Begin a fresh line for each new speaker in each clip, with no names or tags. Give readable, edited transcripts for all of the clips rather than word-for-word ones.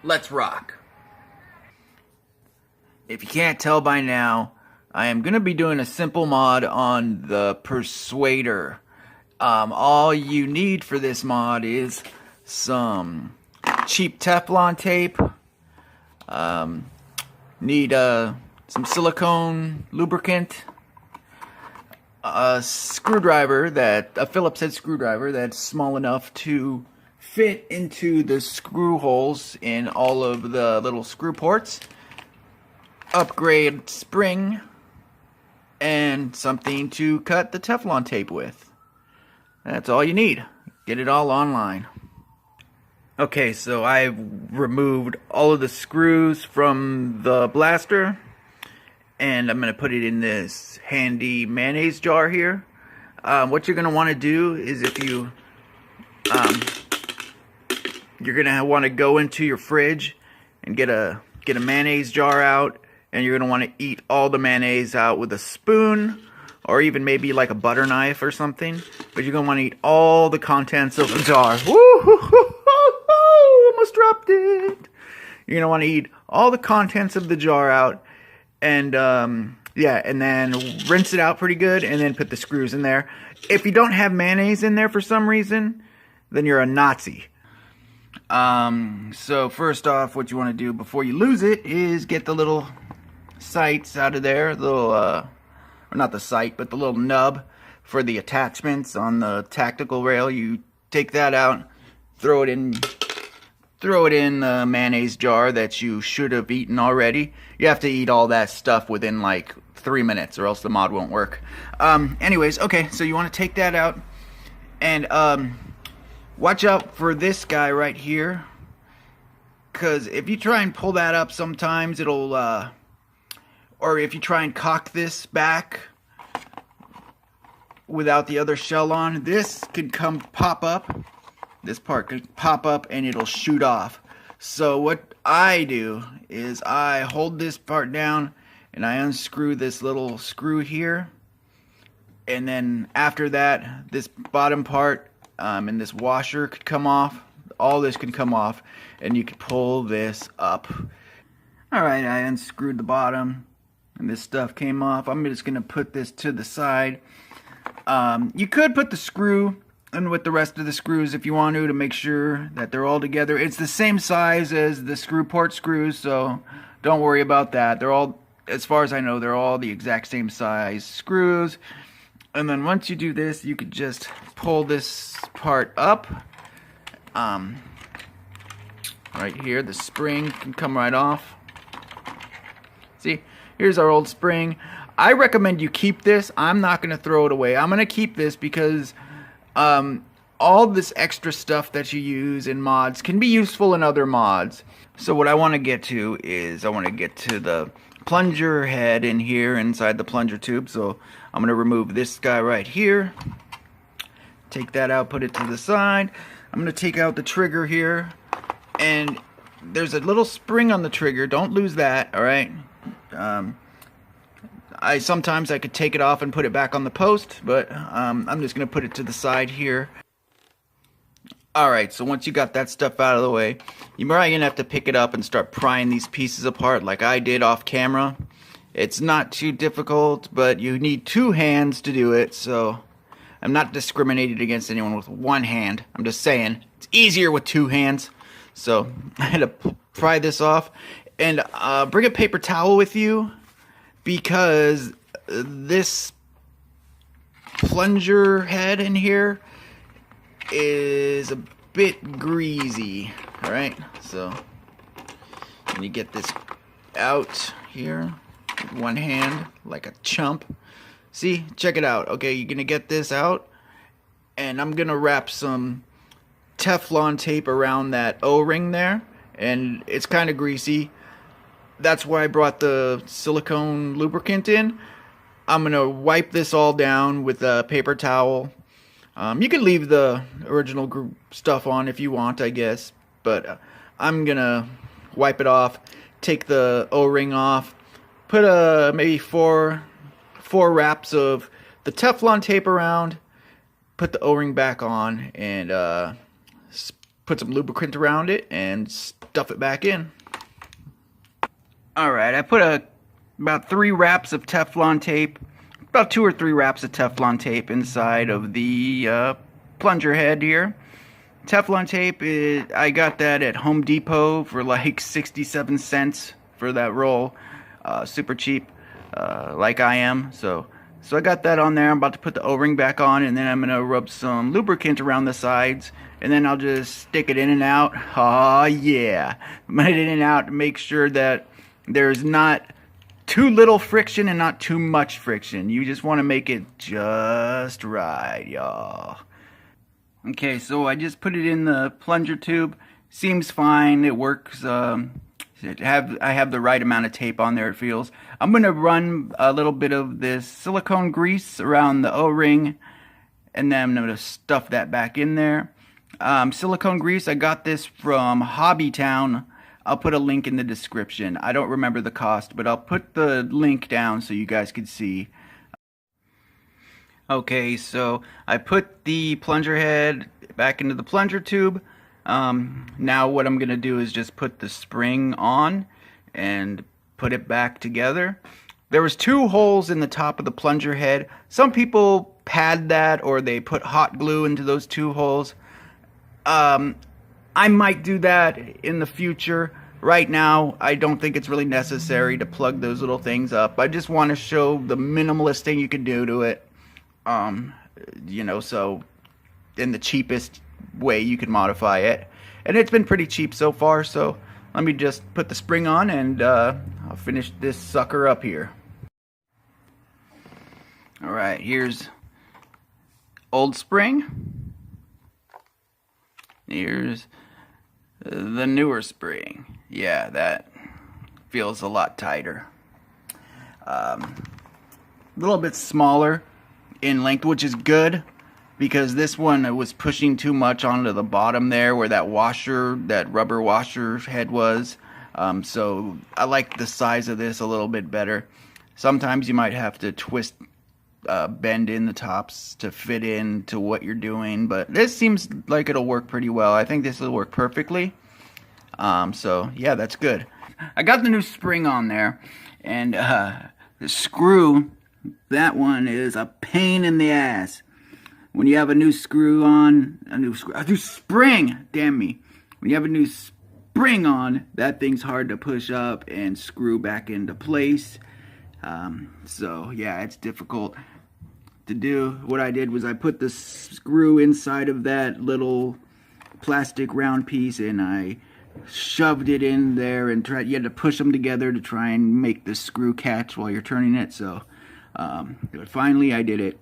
Let's rock. If you can't tell by now, I am going to be doing a simple mod on the Persueder. All you need for this mod is some cheap Teflon tape, need some silicone lubricant, a screwdriver, a Phillips head screwdriver that's small enough to fit into the screw holes in all of the little screw ports, upgrade spring, and something to cut the Teflon tape with. That's all you need. Get it all online. Okay, so I've removed all of the screws from the blaster, and I'm going to put it in this handy mayonnaise jar here. What you're going to want to do is you're going to want to go into your fridge and get a mayonnaise jar out, and you're going to want to eat all the mayonnaise out with a spoon, or even maybe like a butter knife or something. But you're going to want to eat all the contents of the jar. Woo-hoo-hoo-hoo! Almost dropped it. You're going to want to eat all the contents of the jar out, and yeah, and then rinse it out pretty good, and then put the screws in there. If you don't have mayonnaise in there for some reason, then you're a Nazi. So first off, what you want to do before you lose it is get the little sights out of there, or not the sight, but the little nub for the attachments on the tactical rail. You take that out, throw it in the mayonnaise jar that you should have eaten already. You have to eat all that stuff within like 3 minutes, or else the mod won't work. Anyways, okay, so you want to take that out, and watch out for this guy right here, because if you try and pull that up, sometimes it'll, or if you try and cock this back without the other shell on, this can pop up. This part could pop up and it'll shoot off. So what I do is I hold this part down and I unscrew this little screw here, and then after that, this bottom part and this washer could come off. All this could come off, and you could pull this up. Alright, I unscrewed the bottom, and this stuff came off. I'm just going to put this to the side. You could put the screw in with the rest of the screws if you want to make sure that they're all together. It's the same size as the screw port screws, so don't worry about that. They're all, as far as I know, they're all the exact same size screws. And then once you do this, you could just pull this part up. Right here, the spring can come right off. See, here's our old spring. I recommend you keep this. I'm not going to throw it away. I'm going to keep this because all this extra stuff that you use in mods can be useful in other mods. So what I want to get to is I want to get to the plunger head in here inside the plunger tube. So I'm going to remove this guy right here. Take that out, put it to the side. I'm going to take out the trigger here. And there's a little spring on the trigger. Don't lose that, alright? Sometimes I could take it off and put it back on the post, but I'm just going to put it to the side here. Alright, so once you got that stuff out of the way, you're probably going to have to pick it up and start prying these pieces apart like I did off camera. It's not too difficult, but you need 2 hands to do it, so I'm not discriminating against anyone with 1 hand. I'm just saying, it's easier with 2 hands. So I had to pry this off, and bring a paper towel with you, because this plunger head in here is a bit greasy. Alright, so when you get this out here with 1 hand like a chump, see, check it out. Okay, you're gonna get this out, and I'm gonna wrap some Teflon tape around that O-ring there, and it's kind of greasy. That's why I brought the silicone lubricant in. I'm gonna wipe this all down with a paper towel. You can leave the original stuff on if you want, I guess, but I'm gonna wipe it off, take the O-ring off, put maybe four wraps of the Teflon tape around, put the O-ring back on, and put some lubricant around it and stuff it back in. Alright, I put about 3 wraps of Teflon tape, about 2 or 3 wraps of Teflon tape inside of the plunger head here. Teflon tape, I got that at Home Depot for like 67 cents for that roll. Super cheap, like I am. So I got that on there. I'm about to put the O-ring back on, and then I'm going to rub some lubricant around the sides, and then I'll just stick it in and out. Oh yeah, put it in and out to make sure that there's not too little friction and not too much friction. You just want to make it just right, y'all. Okay, so I just put it in the plunger tube. Seems fine. It works. I have the right amount of tape on there, it feels. I'm going to run a little bit of this silicone grease around the O-ring, and then I'm going to stuff that back in there. Silicone grease, I got this from Hobbytown. I'll put a link in the description. I don't remember the cost, but I'll put the link down so you guys can see. Okay, so I put the plunger head back into the plunger tube. Now what I'm going to do is just put the spring on and put it back together. There was 2 holes in the top of the plunger head. Some people pad that, or they put hot glue into those 2 holes. I might do that in the future. Right now, I don't think it's really necessary to plug those little things up. I just want to show the minimalist thing you can do to it. You know, so in the cheapest way you can modify it. And it's been pretty cheap so far, so let me just put the spring on and I'll finish this sucker up here. Alright, here's old spring. Here's the newer spring. Yeah, that feels a lot tighter. A little bit smaller in length, which is good, because this one was pushing too much onto the bottom there where that washer, that rubber washer head was. So I like the size of this a little bit better. Sometimes you might have to twist, bend in the tops to fit into what you're doing, but this seems like it'll work pretty well. I think this will work perfectly. So yeah, that's good. I got the new spring on there, and the screw, that one is a pain in the ass. When you have a new screw on, a new spring, damn me. When you have a new spring on, that thing's hard to push up and screw back into place. So yeah, it's difficult to do. What I did was I put the screw inside of that little plastic round piece, and I shoved it in there and you had to push them together to try and make the screw catch while you're turning it. So but finally I did it.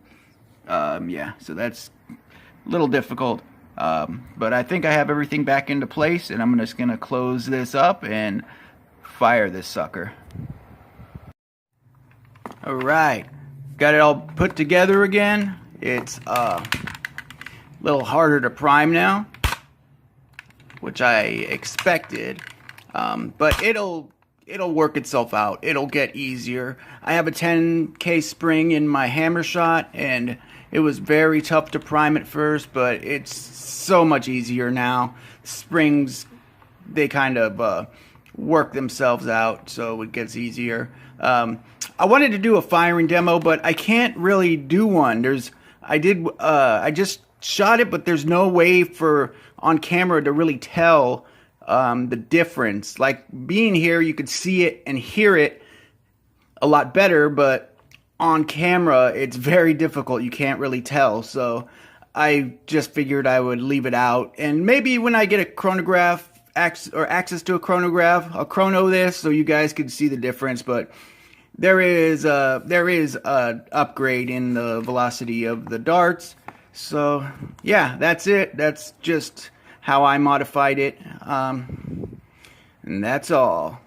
Yeah, so that's a little difficult, but I think I have everything back into place, and I'm just gonna close this up and fire this sucker. Alright, got it all put together again. It's a little harder to prime now, which I expected, but it'll work itself out. It'll get easier. I have a 10K spring in my hammer shot, and it was very tough to prime at first, but it's so much easier now. Springs, they kind of work themselves out, so it gets easier. I wanted to do a firing demo, but I can't really do one. I just shot it, but there's no way for on camera to really tell the difference. Like being here, you could see it and hear it a lot better, but on camera, it's very difficult. You can't really tell. So I just figured I would leave it out, and maybe when I get a chronograph or access to a chronograph, I'll chrono this so you guys can see the difference. But there is a upgrade in the velocity of the darts. So yeah, that's it. That's just how I modified it, and that's all.